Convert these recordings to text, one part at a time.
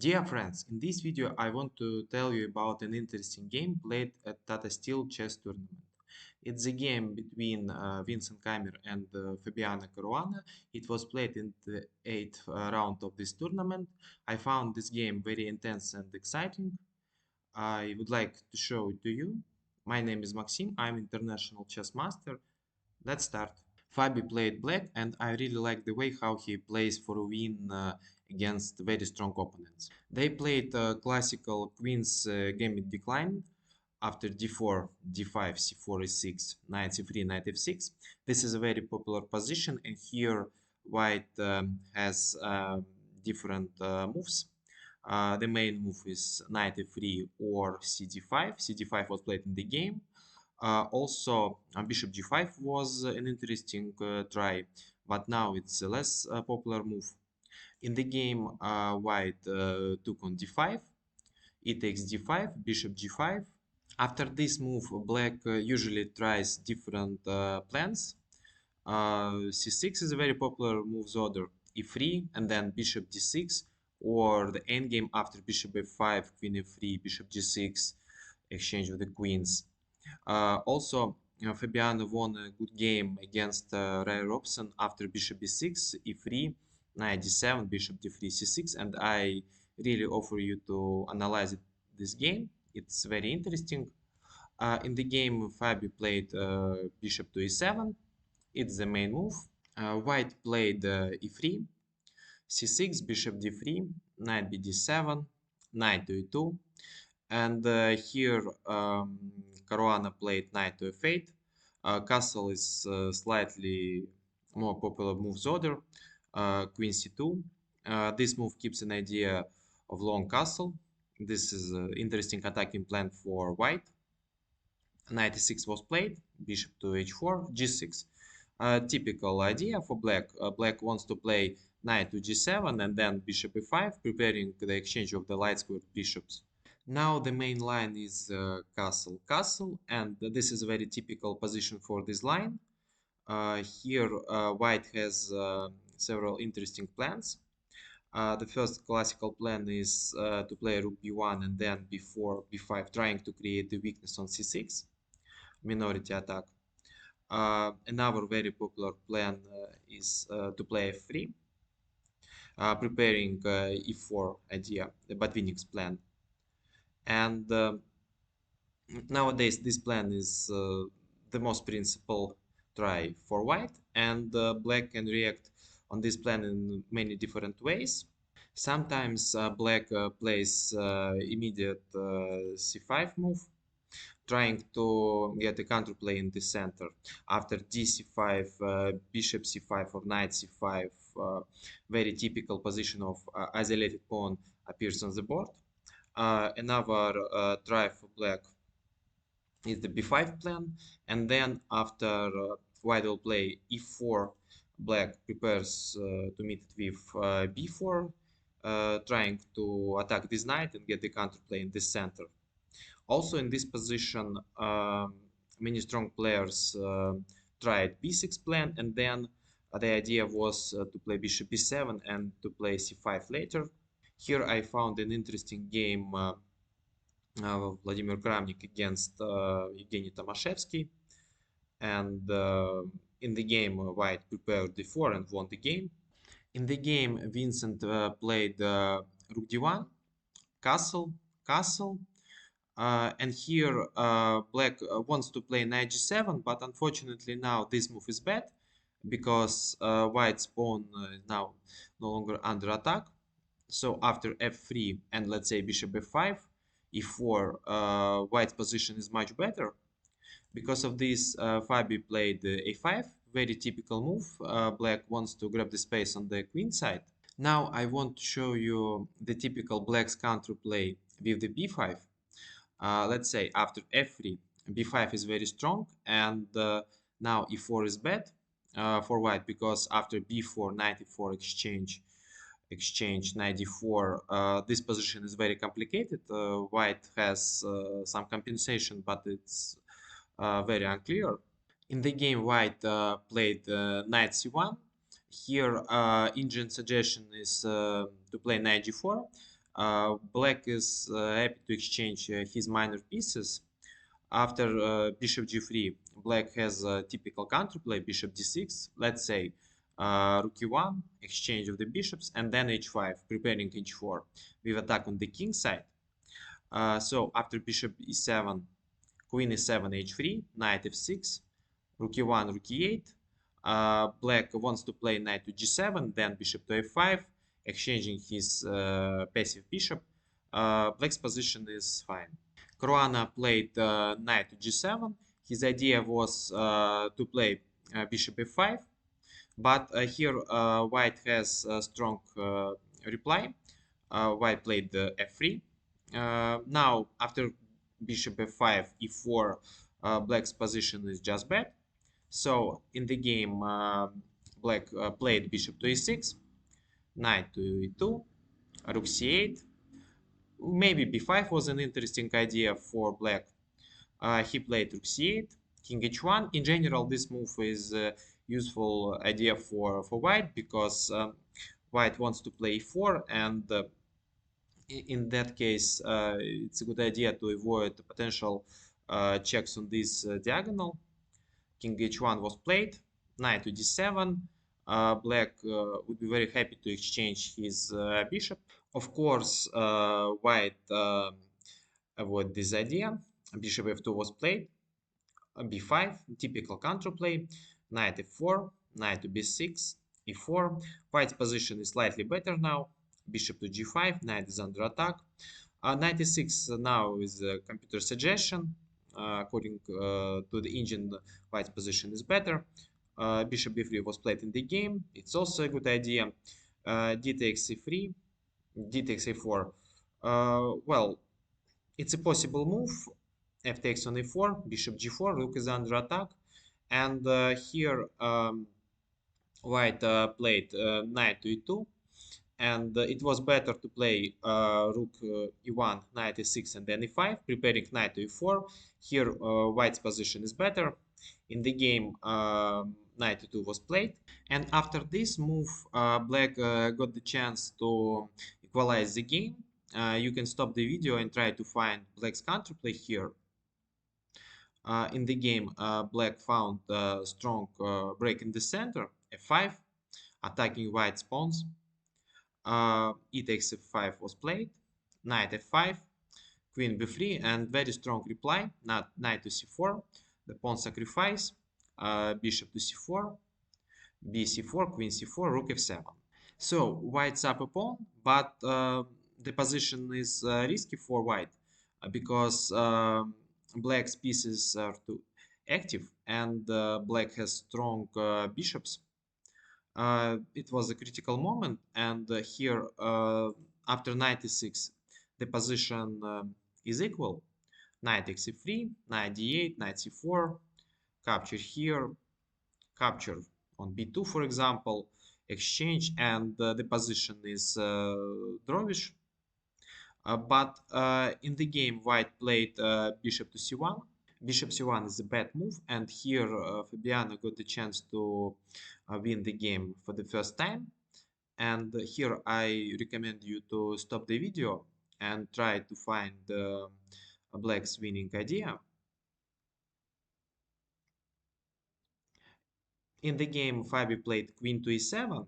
Dear friends, in this video I want to tell you about an interesting game played at Tata Steel chess tournament. It's a game between Vincent Keymer and Fabiana-Caruana. It was played in the 8th round of this tournament. I found this game very intense and exciting. I would like to show it to you. My name is Maxim, I'm international chess master. Let's start. Fabi played black, and I really like the way how he plays for a win against very strong opponents. They played classical queen's gambit decline after d4, d5, c4, e6, knight c3, knight f6. This is a very popular position, and here white has different moves. The main move is knight f3 or cd5. cd5 was played in the game. Also, bishop g5 was an interesting try, but now it's a less popular move. In the game, white took on d5, e takes d5, bishop g5. After this move, black usually tries different plans. c6 is a very popular moves order, e3, and then bishop d6, or the endgame after bishop f5, queen f3, bishop g6, exchange of the queens. Also, Fabiano won a good game against Ray Robson after bishop b6, e3, knight d7, bishop d3, c6, and I really offer you to analyze this game. It's very interesting. In the game, Fabi played bishop to e7. It's the main move. White played e3, c6, bishop d3, knight bd7, knight to e2. And here Caruana played knight to f8. Castle is slightly more popular moves order. Queen c2. This move keeps an idea of long castle. This is an interesting attacking plan for white. Knight e6 was played. Bishop to h4. g6. Typical idea for black. Black wants to play knight to g7 and then bishop e5, preparing the exchange of the light squared bishops. Now the main line is castle, castle, and this is a very typical position for this line. Here white has several interesting plans. The first classical plan is to play rook b1 and then b4, b5, trying to create the weakness on c6, minority attack. Another very popular plan is to play f3, preparing e4 idea, the Botvinnik's plan. And nowadays this plan is the most principal try for white, and black can react on this plan in many different ways. Sometimes black plays immediate c5 move, trying to get a counterplay in the center. After dc5, bishop c5 or knight c5, very typical position of isolated pawn appears on the board. Another try for black is the b5 plan, and then after white will play e4, black prepares to meet it with b4, trying to attack this knight and get the counterplay in the center. Also in this position, many strong players tried b6 plan, and then the idea was to play bishop b7 and to play c5 later. Here I found an interesting game, Vladimir Kramnik against Evgeny Tomashevsky, and in the game white prepared d4 and won the game. In the game Vincent played rook d1, castle, castle, and here black wants to play knight g7, but unfortunately now this move is bad because white's pawn is now no longer under attack. So after f3 and let's say bishop f5, e4, white's position is much better. Because of this, Fabi played a5, very typical move. Black wants to grab the space on the queen side. Now I want to show you the typical black's counterplay with the b5. Let's say after f3, b5 is very strong, and now e4 is bad for white because after b4, knight e4 exchange knight d4, this position is very complicated. White has some compensation, but it's very unclear. In the game, white played knight c1. Here, Indian suggestion is to play knight g4. Black is happy to exchange his minor pieces. After bishop g3, black has a typical counterplay, bishop d6. Let's say rook e1, exchange of the bishops, and then h5, preparing h4 with attack on the king side. So after bishop e7, queen e7, h3, knight f6, rook e1, rook e8. Black wants to play knight to g7, then bishop to f5, exchanging his passive bishop. Black's position is fine. Caruana played knight to g7. His idea was to play bishop f5, but here white has a strong reply. White played f3. Now, after bishop f5, e4, black's position is just bad. So, in the game, black played bishop to e6, knight to e2, rook c8. Maybe b5 was an interesting idea for black. He played rook c8, king h1. In general, this move is a useful idea for white because white wants to play e4, and in that case, it's a good idea to avoid the potential checks on this diagonal. King h1 was played, knight to d7. Black would be very happy to exchange his bishop. Of course, white avoid this idea. Bishop f2 was played, b5, typical counterplay, knight f4, knight to b6, e4. White's position is slightly better now. Bishop to g5, knight is under attack. Knight e6 now is a computer suggestion. According to the engine, white's position is better. Bishop b3 was played in the game. It's also a good idea. D takes e3, d takes a4. Well, it's a possible move. F takes on e4, bishop g4, rook is under attack. And here white played knight to e2. And it was better to play rook e1, knight e6, and then e5, preparing knight to e4. Here white's position is better. In the game, knight e2 was played. And after this move, black got the chance to equalize the game. You can stop the video and try to find black's counterplay here. In the game, black found a strong break in the center, f5, attacking white's pawns. E takes f5 was played, knight f5, queen b3, and very strong reply, not knight to c4, the pawn sacrifice, bishop to c4, b c4, queen c4, rook f7. So white's up a pawn, but the position is risky for white because black's pieces are too active and black has strong bishops. It was a critical moment, and here after knight e6 the position is equal. Knight takes e3, knight d8, knight c4, capture here, capture on b2 for example, exchange, and the position is drawish. But in the game white played bishop to c1. Bishop c1 is a bad move, and here Fabiano got the chance to win the game for the first time. And here I recommend you to stop the video and try to find black's winning idea. In the game, Fabi played queen to e7,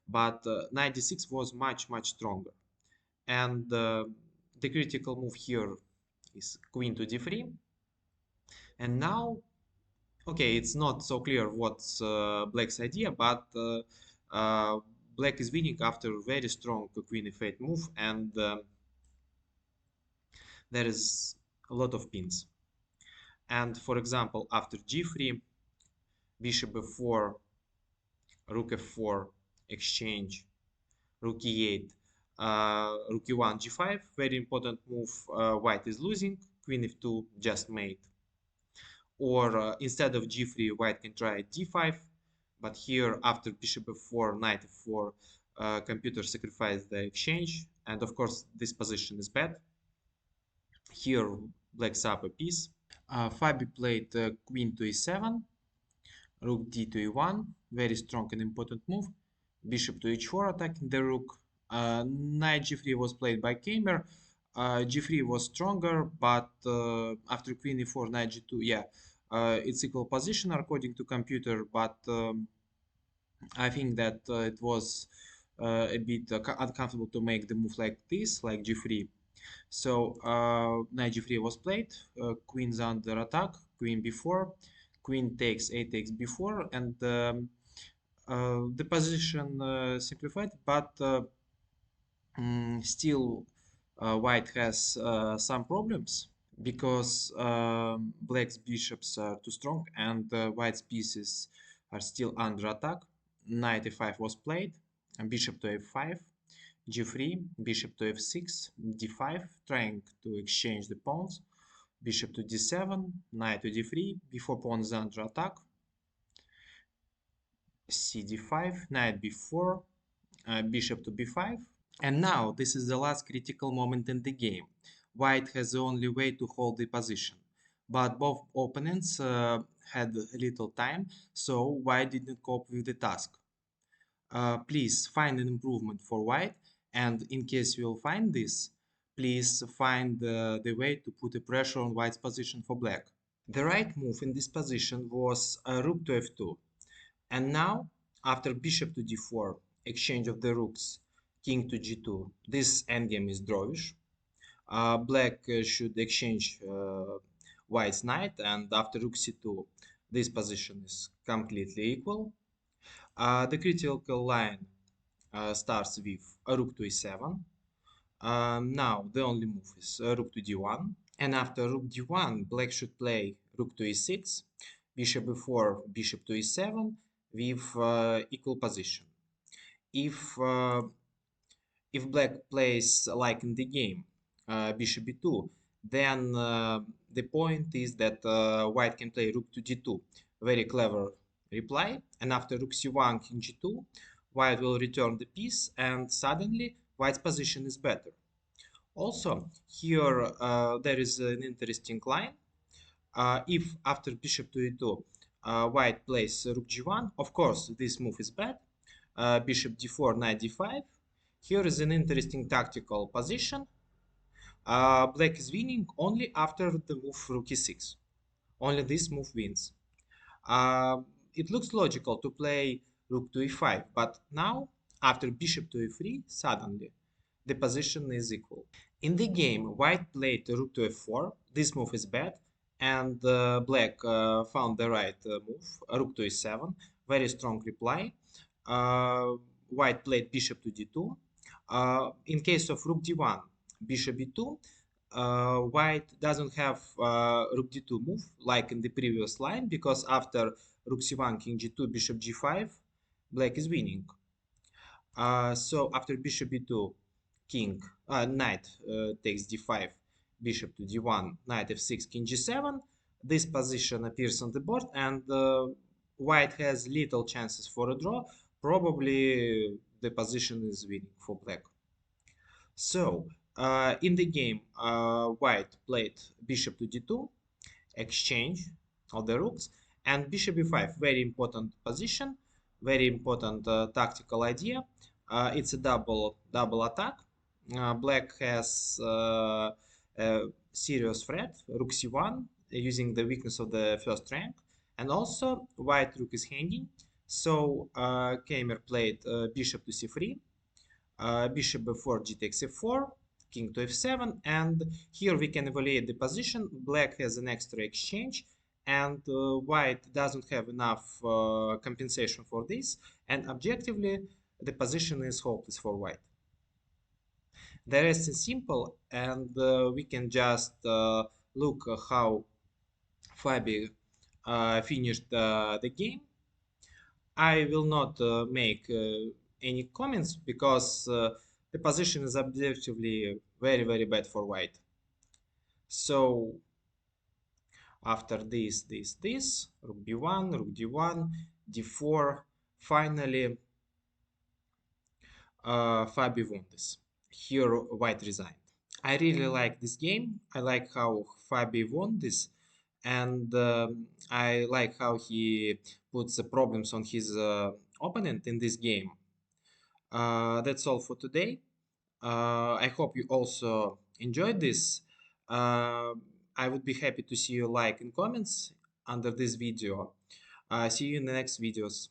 but knight d6 was much stronger. And the critical move here is queen to d3. And now, okay, it's not so clear what's black's idea, but black is winning after a very strong queen f8 move, and there is a lot of pins. And for example, after g3, bishop f4, rook f4, exchange, rook e8, rook e1, g5, very important move. White is losing, queen f2 just mate. Or instead of g3, white can try d5, but here after bishop f4, knight f4, computer sacrificed the exchange, and of course this position is bad. Here black's up a piece. Fabi played queen to e7, rook d to e1, very strong and important move. Bishop to h4 attacking the rook, Knight g3 was played by Kaymer. G3 was stronger, but after queen e4, knight g2, yeah, it's equal position according to computer, but I think that it was a bit uncomfortable to make the move like this, like g3. So knight g3 was played, queen's under attack, queen b4, queen takes, a takes b4, and the position simplified, but still white has some problems because black's bishops are too strong and white's pieces are still under attack. Knight e5 was played, and bishop to f5, g3, bishop to f6, d5, trying to exchange the pawns, bishop to d7, knight to d3, b4 pawn is under attack, c d5, knight b4, bishop to b5. And now this is the last critical moment in the game. White has the only way to hold the position. But both opponents had little time, so White didn't cope with the task. Please find an improvement for White, and in case you'll find this, please find the way to put a pressure on White's position for Black. The right move in this position was rook to f2. And now, after bishop to d4, exchange of the rooks, king to g2, this endgame is drawish. Black should exchange white's knight, and after rook c2, this position is completely equal. The critical line starts with a rook to e7. Now, the only move is rook to d1. And after rook d1, black should play rook to e6, bishop e4, bishop to e7 with equal position. If if black plays like in the game bishop b2, then the point is that white can play rook to d2. Very clever reply. And after rook c1, king g2, white will return the piece, and suddenly white's position is better. Also, here there is an interesting line. If after bishop to e2, white plays rook g1, of course, this move is bad. Bishop d4, knight d5. Here is an interesting tactical position. Black is winning only after the move rook e6. Only this move wins. Uh, it looks logical to play rook to e5, but now, after bishop to e3, suddenly the position is equal. In the game, white played rook to f4. This move is bad, and black found the right move, rook to e7. Very strong reply. White played bishop to d2. In case of rook d1, bishop b2, white doesn't have rook d2 move like in the previous line, because after rook c1, king g2, bishop g5, black is winning. So after bishop b2, king, knight takes d5, bishop to d1, knight f6, king g7. This position appears on the board, and white has little chances for a draw. Probably the position is winning for black. So in the game, white played bishop to d2, exchange of the rooks, and bishop e5. Very important position, very important tactical idea. It's a double attack. Black has a serious threat, rook c1, using the weakness of the first rank, and also white rook is hanging. So Kaymer played bishop to c3, bishop b4, g takes f4, king to f7, and here we can evaluate the position. Black has an extra exchange, and white doesn't have enough compensation for this, and objectively the position is hopeless for white. The rest is simple, and we can just look how Fabi finished the game. I will not make any comments because the position is objectively very bad for white. So after this, rook b1, rook d1, d4, finally Fabi won this. Here white resigned. I really like this game. I like how Fabi won this, and I like how he puts the problems on his opponent in this game. That's all for today. I hope you also enjoyed this. Uh, I would be happy to see your like and comments under this video. See you in the next videos.